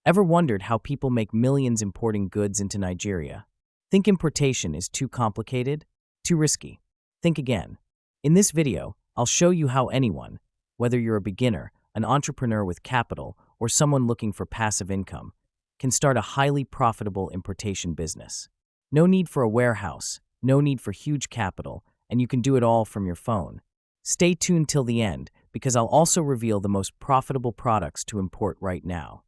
Ever wondered how people make millions importing goods into Nigeria? Think importation is too complicated? Too risky? Think again. In this video, I'll show you how anyone, whether you're a beginner, an entrepreneur with capital, or someone looking for passive income, can start a highly profitable importation business. No need for a warehouse, no need for huge capital, and you can do it all from your phone. Stay tuned till the end, because I'll also reveal the most profitable products to import right now.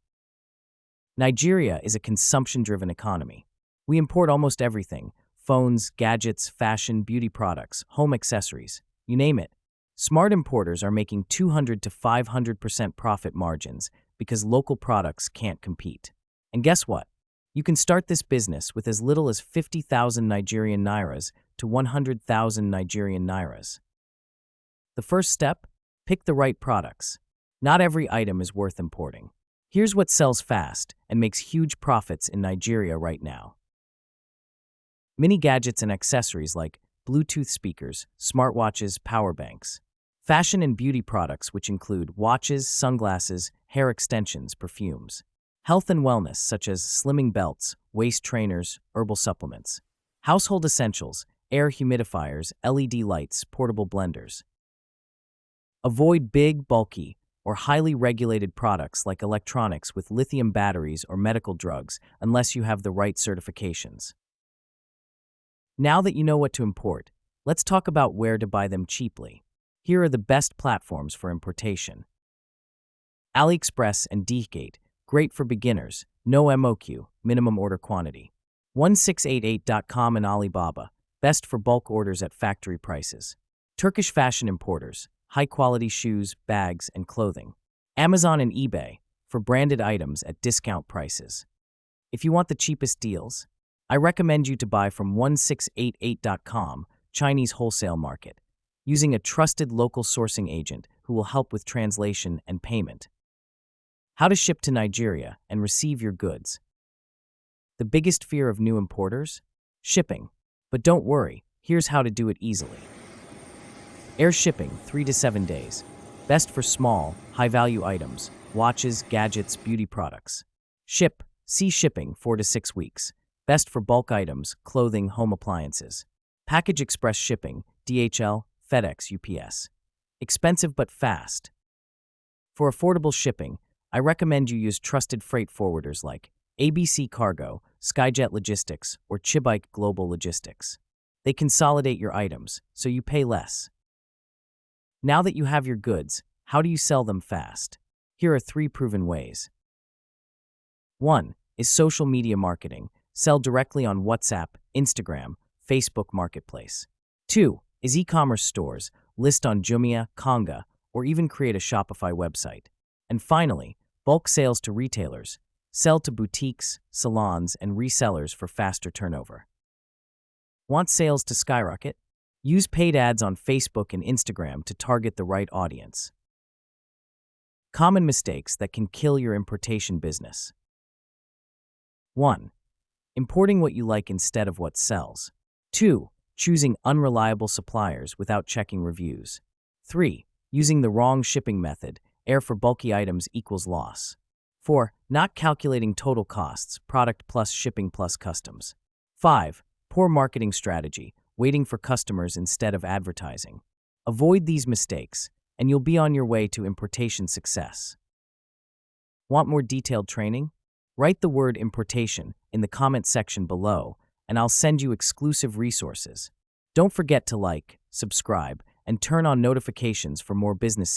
Nigeria is a consumption-driven economy. We import almost everything: phones, gadgets, fashion, beauty products, home accessories, you name it. Smart importers are making 200 to 500% profit margins because local products can't compete. And guess what? You can start this business with as little as 50,000 Nigerian Nairas to 100,000 Nigerian Nairas. The first step? Pick the right products. Not every item is worth importing. Here's what sells fast and makes huge profits in Nigeria right now. Mini gadgets and accessories like Bluetooth speakers, smartwatches, power banks. Fashion and beauty products, which include watches, sunglasses, hair extensions, perfumes. Health and wellness, such as slimming belts, waist trainers, herbal supplements. Household essentials, air humidifiers, LED lights, portable blenders. Avoid big, bulky, or highly regulated products like electronics with lithium batteries or medical drugs unless you have the right certifications. Now that you know what to import, let's talk about where to buy them cheaply. Here are the best platforms for importation. AliExpress and DHgate, great for beginners, no MOQ, minimum order quantity. 1688.com and Alibaba, best for bulk orders at factory prices. Turkish fashion importers, high-quality shoes, bags, and clothing. Amazon and eBay, for branded items at discount prices. If you want the cheapest deals, I recommend you to buy from 1688.com, Chinese wholesale market, using a trusted local sourcing agent who will help with translation and payment. How to ship to Nigeria and receive your goods. The biggest fear of new importers? Shipping. But don't worry, here's how to do it easily. Air shipping, 3 to 7 days. Best for small, high-value items, watches, gadgets, beauty products. Sea shipping, 4 to 6 weeks. Best for bulk items, clothing, home appliances. Package express shipping, DHL, FedEx, UPS. Expensive but fast. For affordable shipping, I recommend you use trusted freight forwarders like ABC Cargo, Skyjet Logistics, or Chibike Global Logistics. They consolidate your items, so you pay less. Now that you have your goods, how do you sell them fast? Here are 3 proven ways. 1 is social media marketing. Sell directly on WhatsApp, Instagram, Facebook Marketplace. 2 is e-commerce stores. List on Jumia, Konga, or even create a Shopify website. And finally, bulk sales to retailers. Sell to boutiques, salons, and resellers for faster turnover. Want sales to skyrocket? Use paid ads on Facebook and Instagram to target the right audience. Common mistakes that can kill your importation business. 1. Importing what you like instead of what sells. 2. Choosing unreliable suppliers without checking reviews. 3. Using the wrong shipping method. Air for bulky items equals loss. 4. Not calculating total costs, product plus shipping plus customs. 5. Poor marketing strategy, waiting for customers instead of advertising. Avoid these mistakes, and you'll be on your way to importation success. Want more detailed training? Write the word importation in the comment section below, and I'll send you exclusive resources. Don't forget to like, subscribe, and turn on notifications for more business